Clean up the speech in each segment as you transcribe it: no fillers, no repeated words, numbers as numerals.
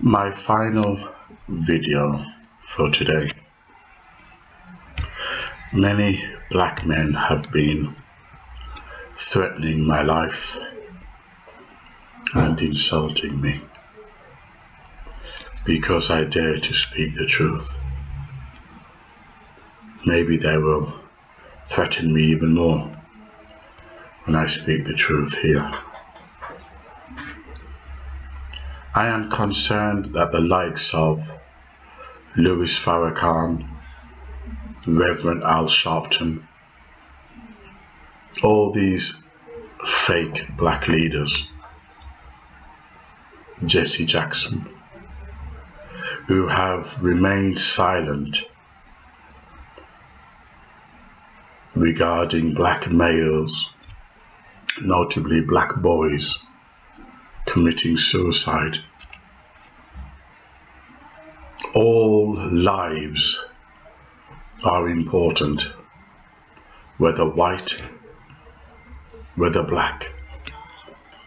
My final video for today. Many black men have been threatening my life and insulting me because I dare to speak the truth. Maybe they will threaten me even more when I speak the truth here. I am concerned that the likes of Louis Farrakhan, Reverend Al Sharpton, all these fake black leaders, Jesse Jackson, who have remained silent regarding black males, notably black boys, committing suicide. All lives are important, whether white, whether black,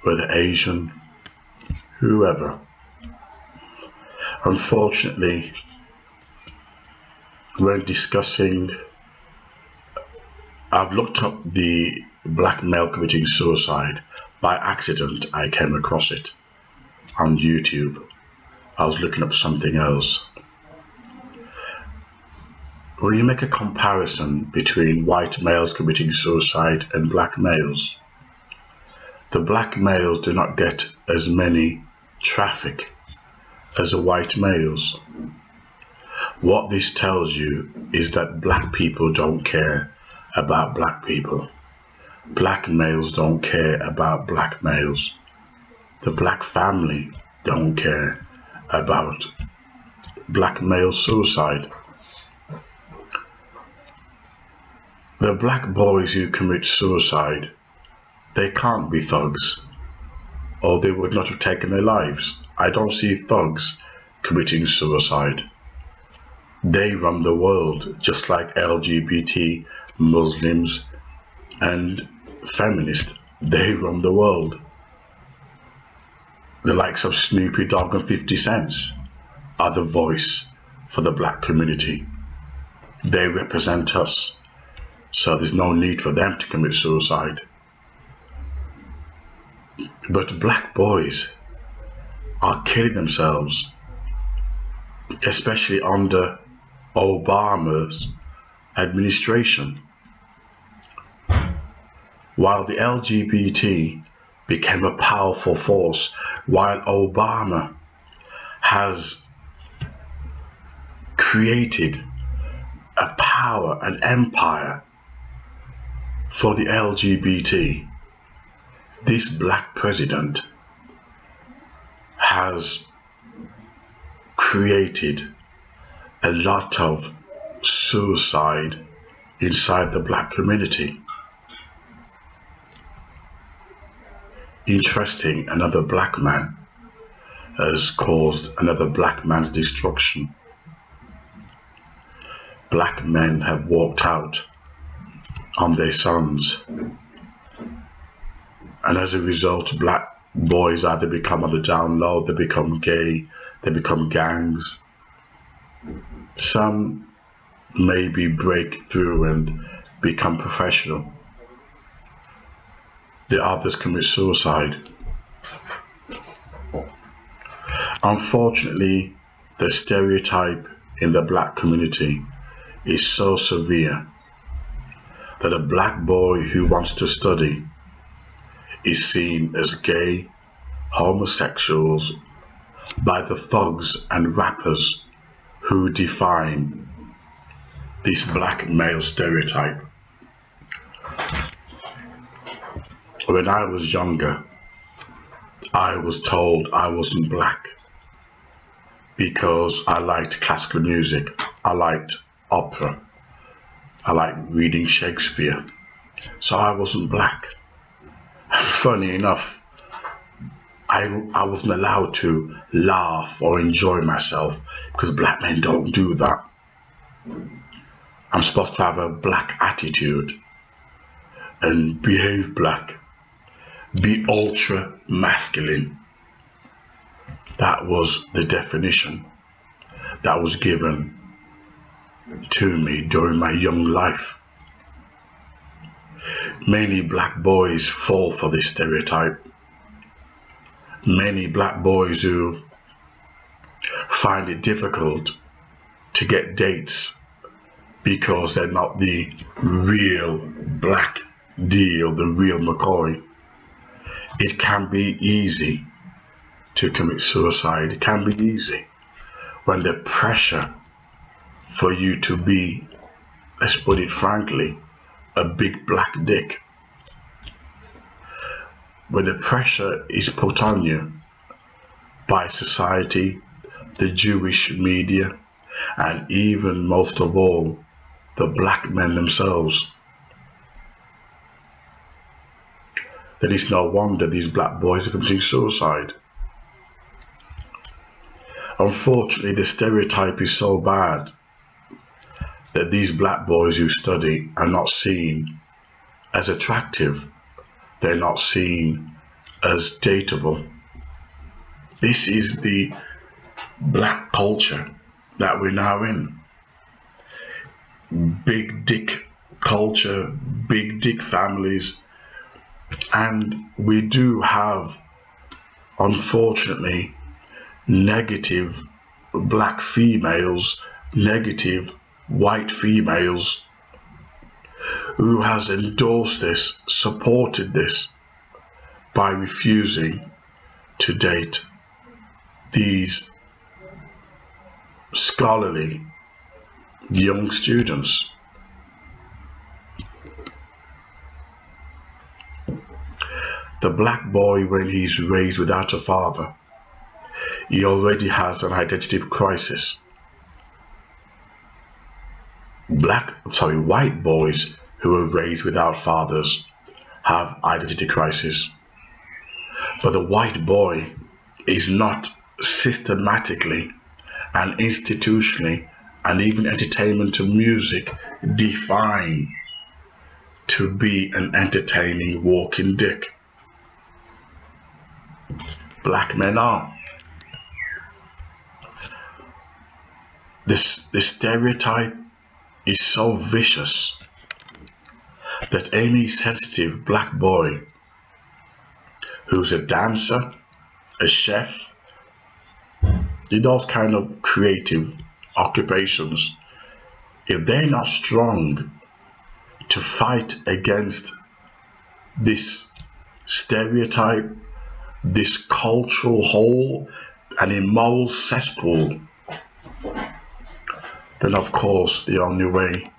whether Asian, whoever. Unfortunately, when discussing, I've looked up the black male committing suicide. By accident, I came across it on YouTube. I was looking up something else. When you make a comparison between white males committing suicide and black males, the black males do not get as many traffic as the white males. What this tells you is that black people don't care about black people. Black males don't care about black males. The black family don't care about black male suicide. The black boys who commit suicide, they can't be thugs, or they would not have taken their lives. I don't see thugs committing suicide. They run the world, just like LGBT, Muslims, and feminists. They run the world. The likes of Snoopy Dogg and 50 Cent are the voice for the black community. They represent us, so there's no need for them to commit suicide. But black boys are killing themselves, especially under Obama's administration. While the LGBT became a powerful force, while Obama has created a power, an empire for the LGBT, this black president has created a lot of suicide inside the black community. Interesting, another black man has caused another black man's destruction. Black men have walked out on their sons, and as a result, black boys either become on the down low, they become gay, they become gangs. Some maybe break through and become professional. The others commit suicide. Unfortunately, the stereotype in the black community is so severe that a black boy who wants to study is seen as gay, homosexuals by the thugs and rappers who define this black male stereotype. When I was younger, I was told I wasn't black because I liked classical music, I liked opera, I liked reading Shakespeare, so I wasn't black. Funny enough, I wasn't allowed to laugh or enjoy myself because black men don't do that. I'm supposed to have a black attitude and behave black, be ultra masculine. That was the definition that was given to me during my young life. Many black boys fall for this stereotype. Many black boys who find it difficult to get dates because they're not the real black deal, the real McCoy. It can be easy to commit suicide. It can be easy when the pressure for you to be, let's put it frankly, a big black dick. When the pressure is put on you by society, the Jewish media, and even most of all, the black men themselves, then it's no wonder these black boys are committing suicide. Unfortunately, the stereotype is so bad that these black boys who study are not seen as attractive. They're not seen as dateable. This is the black culture that we're now in. Big dick culture, big dick families, and we do have, unfortunately, negative black females, negative white females who has endorsed this, supported this by refusing to date these scholarly young students. The black boy, when he's raised without a father, he already has an identity crisis. White boys who are raised without fathers have identity crisis. But the white boy is not systematically and institutionally and even entertainment and music defined to be an entertaining walking dick. Black men are. The stereotype is so vicious that any sensitive black boy who's a dancer, a chef, in those kind of creative occupations, if they're not strong to fight against this stereotype, this cultural hole, an immoral cesspool, then of course the only way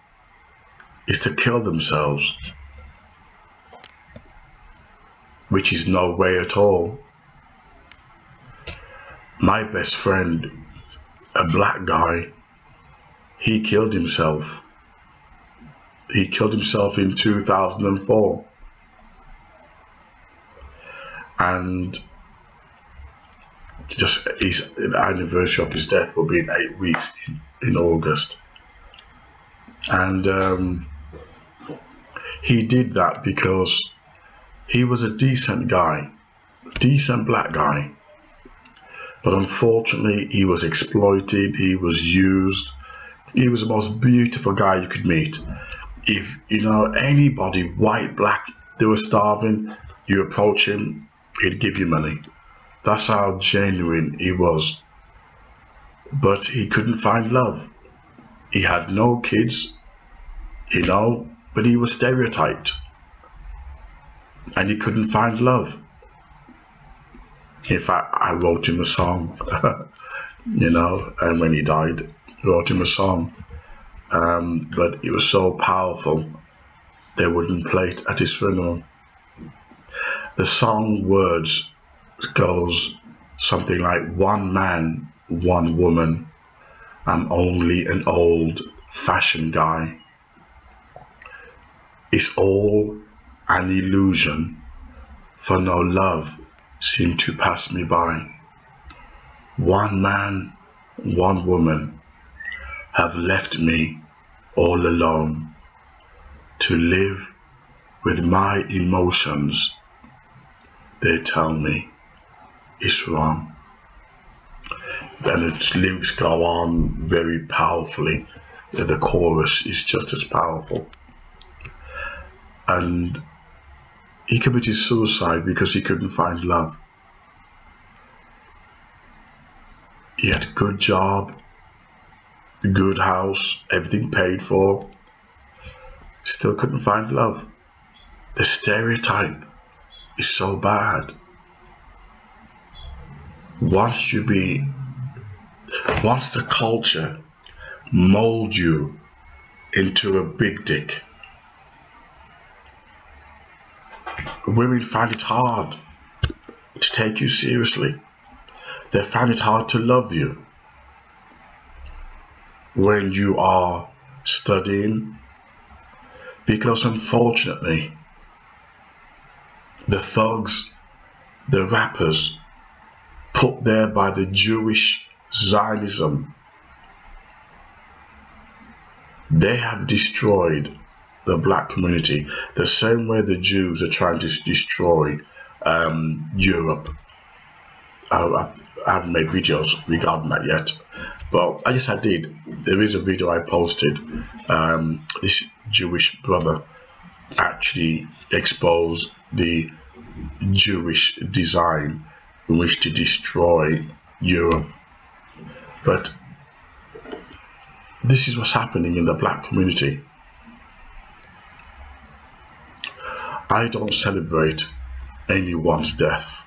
is to kill themselves, which is no way at all. My best friend, a black guy, he killed himself. He killed himself in 2004. And just the anniversary of his death will be in 8 weeks in August. And he did that because he was a decent guy, decent black guy. But unfortunately, he was exploited, he was used. He was the most beautiful guy you could meet. If, you know, anybody, white, black, they were starving, you approach him, he'd give you money. That's how genuine he was. But he couldn't find love. He had no kids, you know, but he was stereotyped. And he couldn't find love. In fact, I wrote him a song, you know, and when he died, I wrote him a song. But it was so powerful, they wouldn't play it at his funeral. The song words goes something like, one man, one woman, I'm only an old-fashioned guy. It's all an illusion, for no love seemed to pass me by. One man, one woman have left me all alone to live with my emotions. They tell me it's wrong. and its lyrics go on very powerfully. The chorus is just as powerful. And he committed suicide because he couldn't find love. He had a good job, a good house, everything paid for, still couldn't find love. The stereotype is so bad. Once the culture molds you into a big dick, women find it hard to take you seriously. They find it hard to love you when you are studying, because unfortunately the thugs, the rappers put there by the Jewish Zionism, they have destroyed the black community the same way the Jews are trying to destroy Europe. I haven't made videos regarding that yet, but I guess I did. There is a video I posted. This Jewish brother actually exposed the Jewish design in which to destroy Europe. But this is what's happening in the black community. I don't celebrate anyone's death,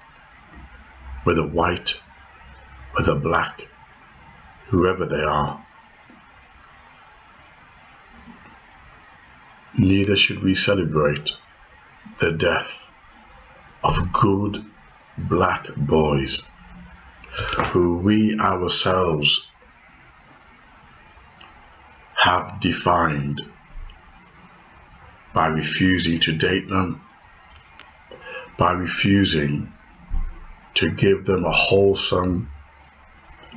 whether white, whether black, whoever they are. Neither should we celebrate the death of good black boys who we ourselves have defined by refusing to date them, by refusing to give them a wholesome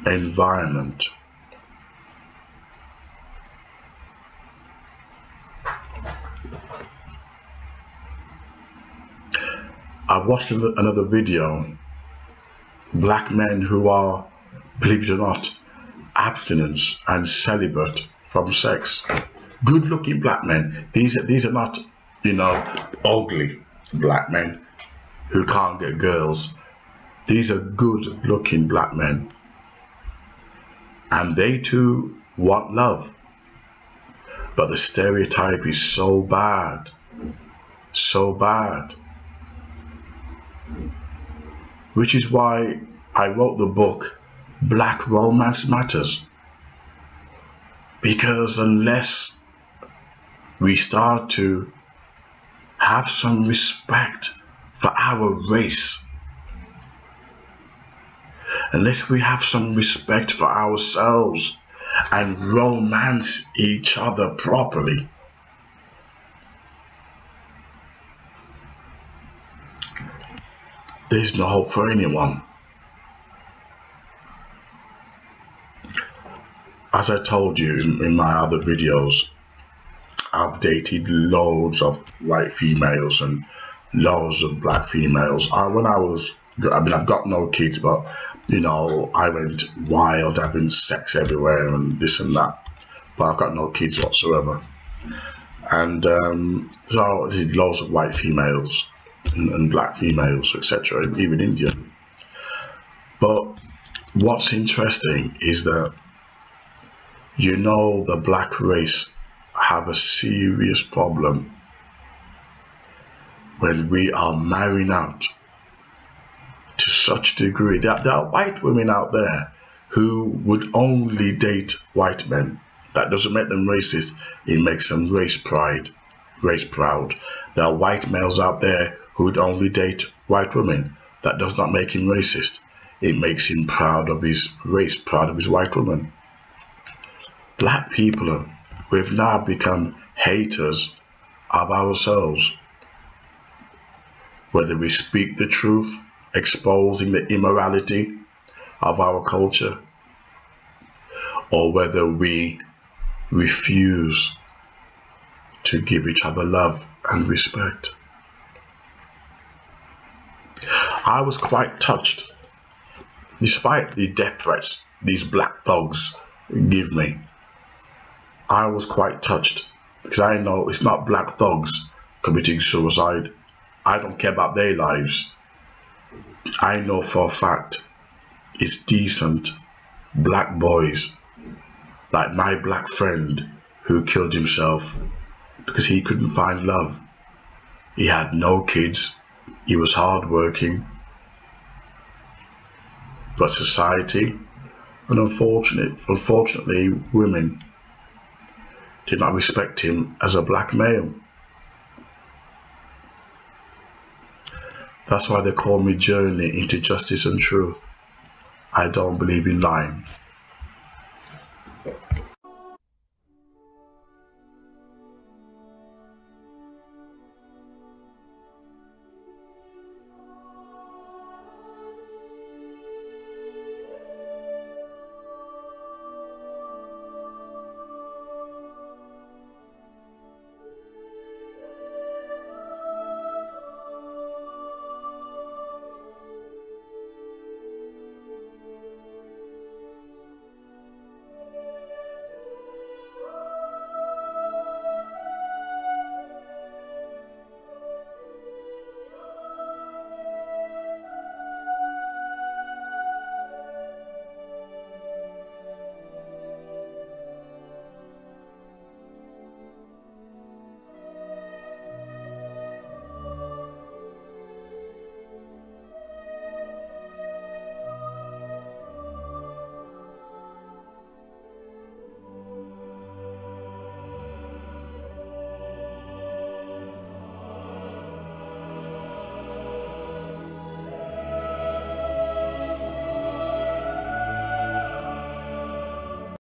environment. I watched another video, black men who are, believe it or not, abstinent and celibate from sex. Good looking black men. These are not, ugly black men who can't get girls. These are good looking black men. And they too want love. But the stereotype is so bad. So bad. Which is why I wrote the book Black Romance Matters. Because unless we start to have some respect for our race, unless we have some respect for ourselves and romance each other properly, there's no hope for anyone. As I told you in my other videos, I've dated loads of white females and loads of black females. I've got no kids, but I went wild having sex everywhere and this and that, but I've got no kids whatsoever. And so I did loads of white females and black females, etc., even Indian. But what's interesting is that the black race have a serious problem when we are marrying out to such degree that there are white women out there who would only date white men. That doesn't make them racist, it makes them race proud. There are white males out there who would only date white women. That does not make him racist, it makes him proud of his race, proud of his white woman. Black people, we've now become haters of ourselves. Whether we speak the truth, exposing the immorality of our culture, or whether we refuse to give each other love and respect. I was quite touched, despite the death threats these black thugs give me. I was quite touched because I know it's not black thugs committing suicide. I don't care about their lives. I know for a fact it's decent black boys like my black friend who killed himself because he couldn't find love. He had no kids. He was hardworking. But society, and unfortunately, women did not respect him as a black male. That's why they call me Journey into Justice and Truth. I don't believe in lying.